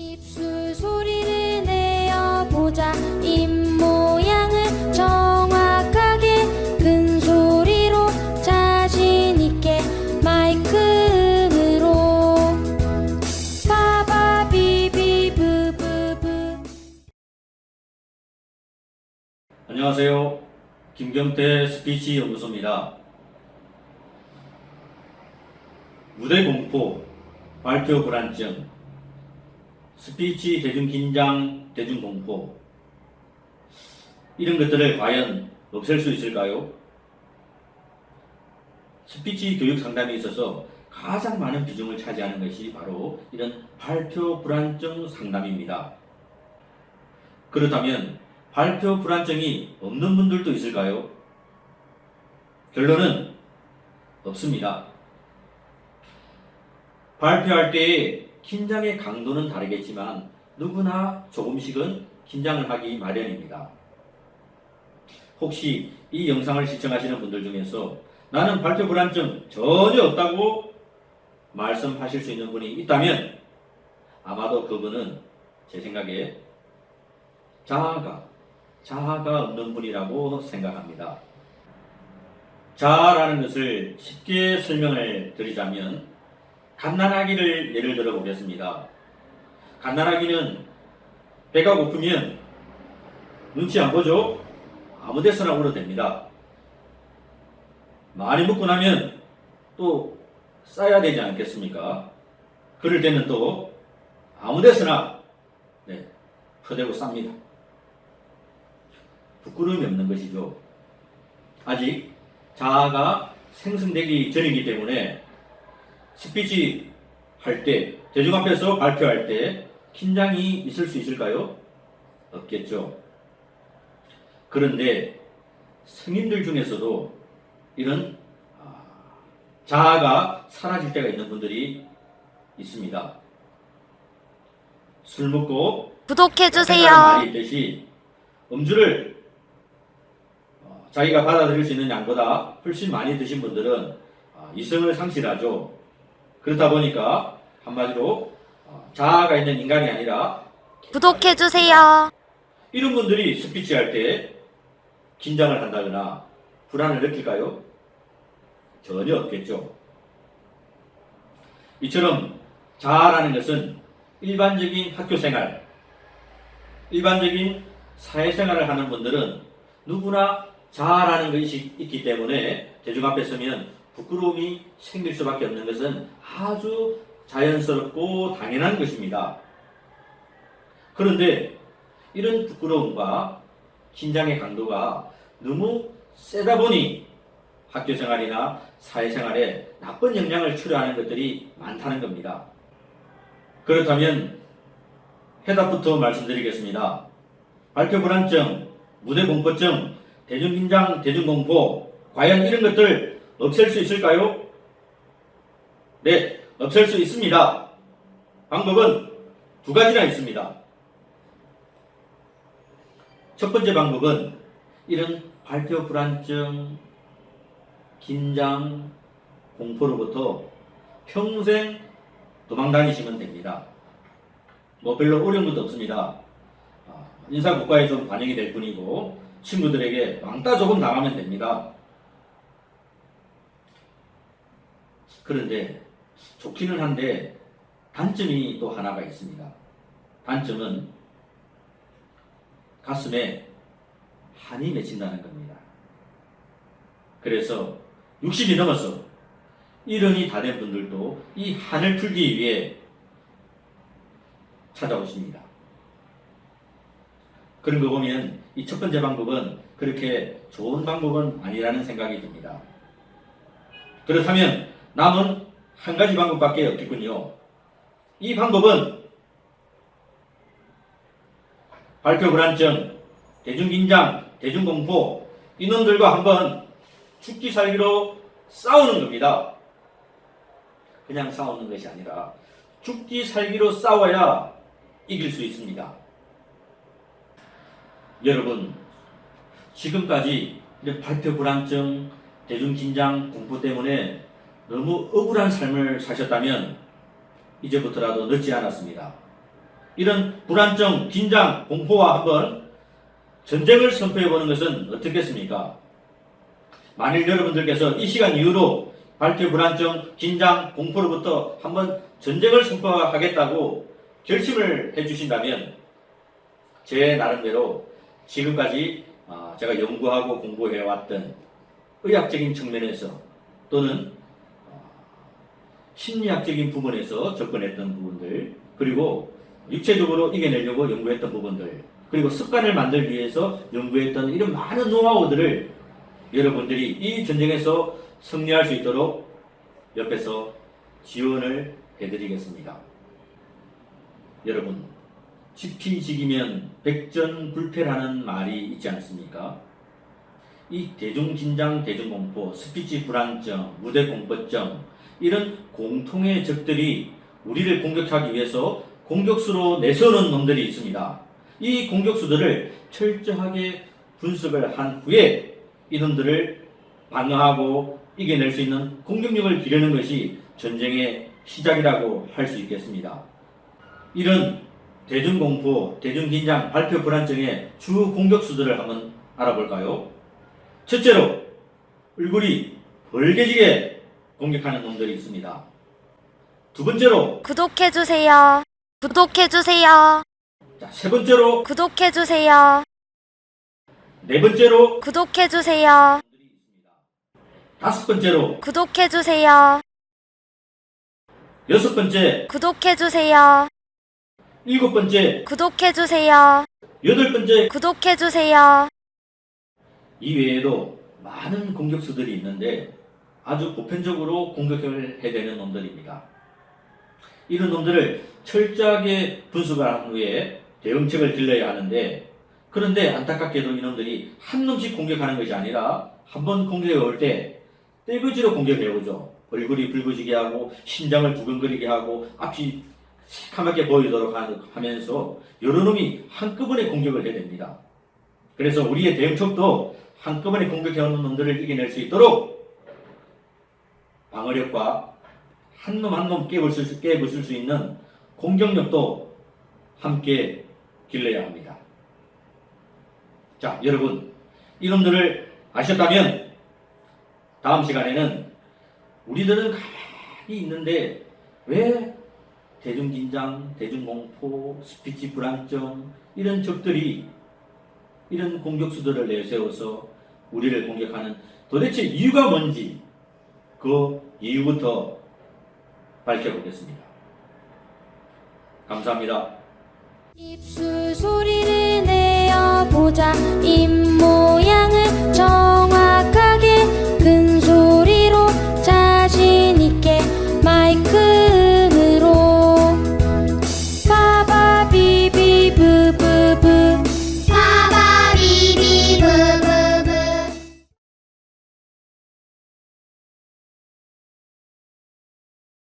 입술 소리를 내어보자. 입모양을 정확하게 큰 소리로 자신있게 마이크로 바바비비브브브. 안녕하세요. 김경태 스피치 연구소입니다. 무대 공포, 발표 불안증, 스피치 대중긴장, 대중공포, 이런 것들을 과연 없앨 수 있을까요? 스피치 교육 상담에 있어서 가장 많은 비중을 차지하는 것이 바로 이런 발표 불안증 상담입니다. 그렇다면 발표 불안증이 없는 분들도 있을까요? 결론은 없습니다. 발표할 때의 긴장의 강도는 다르겠지만 누구나 조금씩은 긴장을 하기 마련입니다. 혹시 이 영상을 시청하시는 분들 중에서 나는 발표 불안증 전혀 없다고 말씀하실 수 있는 분이 있다면 아마도 그분은 제 생각에 자아가 없는 분이라고 생각합니다. 자아라는 것을 쉽게 설명을 드리자면 갓난아기를 예를 들어 보겠습니다. 갓난아기는 배가 고프면 눈치 안 보죠? 아무 데서나 울어댑니다. 많이 먹고 나면 또 싸야 되지 않겠습니까? 그럴 때는 또 아무 데서나 퍼대고 쌉니다. 부끄러움이 없는 것이죠. 아직 자아가 생성되기 전이기 때문에 스피치 할 때, 대중 앞에서 발표할 때 긴장이 있을 수 있을까요? 없겠죠. 그런데 성인들 중에서도 이런 자아가 사라질 때가 있는 분들이 있습니다. 술 먹고 구독해주세요. 말이 있듯이 음주를 자기가 받아들일 수 있는 양보다 훨씬 많이 드신 분들은 이성을 상실하죠. 그렇다 보니까 한마디로 자아가 있는 인간이 아니라 구독해주세요. 이런 분들이 스피치 할 때 긴장을 한다거나 불안을 느낄까요? 전혀 없겠죠. 이처럼 자아라는 것은 일반적인 학교생활, 일반적인 사회생활을 하는 분들은 누구나 자아라는 것이 있기 때문에 대중 앞에 서면 부끄러움이 생길 수밖에 없는 것은 아주 자연스럽고 당연한 것입니다. 그런데 이런 부끄러움과 긴장의 강도가 너무 세다 보니 학교생활이나 사회생활에 나쁜 영향을 초래하는 것들이 많다는 겁니다. 그렇다면 해답부터 말씀드리겠습니다. 발표 불안증, 무대 공포증, 대중긴장, 대중공포, 과연 이런 것들 없앨 수 있을까요? 네, 없앨 수 있습니다. 방법은 두 가지나 있습니다. 첫 번째 방법은 이런 발표 불안증, 긴장, 공포로부터 평생 도망 다니시면 됩니다. 별로 어려운 것도 없습니다. 인사고과에 좀 반영이 될 뿐이고 친구들에게 왕따 조금 당하면 됩니다. 그런데 좋기는 한데 단점이 또 하나가 있습니다. 단점은 가슴에 한이 맺힌다는 겁니다. 그래서 60이 넘어서 70이 다 된 분들도 이 한을 풀기 위해 찾아오십니다. 그런 거 보면 이 첫 번째 방법은 그렇게 좋은 방법은 아니라는 생각이 듭니다. 그렇다면 남은 한 가지 방법밖에 없겠군요. 이 방법은 발표 불안증, 대중긴장, 대중공포, 이놈들과 한번 죽기 살기로 싸우는 겁니다. 그냥 싸우는 것이 아니라 죽기 살기로 싸워야 이길 수 있습니다. 여러분, 지금까지 발표 불안증, 대중긴장, 공포 때문에 너무 억울한 삶을 사셨다면 이제부터라도 늦지 않았습니다. 이런 불안정, 긴장, 공포와 한번 전쟁을 선포해 보는 것은 어떻겠습니까? 만일 여러분들께서 이 시간 이후로 발표 불안정, 긴장, 공포로부터 한번 전쟁을 선포하겠다고 결심을 해주신다면 제 나름대로 지금까지 제가 연구하고 공부해왔던 의학적인 측면에서 또는 심리학적인 부분에서 접근했던 부분들, 그리고 육체적으로 이겨내려고 연구했던 부분들, 그리고 습관을 만들기 위해서 연구했던 이런 많은 노하우들을 여러분들이 이 전쟁에서 승리할 수 있도록 옆에서 지원을 해드리겠습니다. 여러분, 지피지기면 백전불패라는 말이 있지 않습니까? 이 대중긴장, 대중공포, 스피치 불안증, 무대공포증, 이런 공통의 적들이 우리를 공격하기 위해서 공격수로 내세우는 놈들이 있습니다. 이 공격수들을 철저하게 분석을 한 후에 이놈들을 방어하고 이겨낼 수 있는 공격력을 기르는 것이 전쟁의 시작이라고 할 수 있겠습니다. 이런 대중공포, 대중긴장, 발표 불안증의 주 공격수들을 한번 알아볼까요? 첫째로 얼굴이 벌개지게 공격하는 놈들이 있습니다. 두 번째로 구독해주세요. 구독해주세요. 자, 세 번째로 구독해주세요. 네 번째로 구독해주세요. 다섯 번째로 구독해주세요. 여섯 번째, 구독해주세요. 일곱 번째, 구독해주세요. 여덟 번째. 구독해주세요. 이 외에도 많은 공격수들이 있는데 아주 보편적으로 공격을 해대는 놈들입니다. 이런 놈들을 철저하게 분석을 한 후에 대응책을 길러야 하는데, 그런데 안타깝게도 이놈들이 한 놈씩 공격하는 것이 아니라 한 번 공격해 올 때 떼거지로 공격해 오죠. 얼굴이 붉어지게 하고 심장을 두근거리게 하고 앞이 새카맣게 보이도록 하면서 여러 놈이 한꺼번에 공격을 해야 됩니다. 그래서 우리의 대응책도 한꺼번에 공격해 오는 놈들을 이겨낼 수 있도록 방어력과 한 놈 한 놈 깨부술 수 있는 공격력도 함께 길러야 합니다. 자, 여러분, 이놈들을 아셨다면 다음 시간에는 우리들은 가만히 있는데 왜 대중긴장, 대중공포, 스피치 불안증, 이런 적들이 이런 공격수들을 내세워서 우리를 공격하는 도대체 이유가 뭔지 그 이유부터 밝혀보겠습니다. 감사합니다. 입술 소리를 내어보자. 입모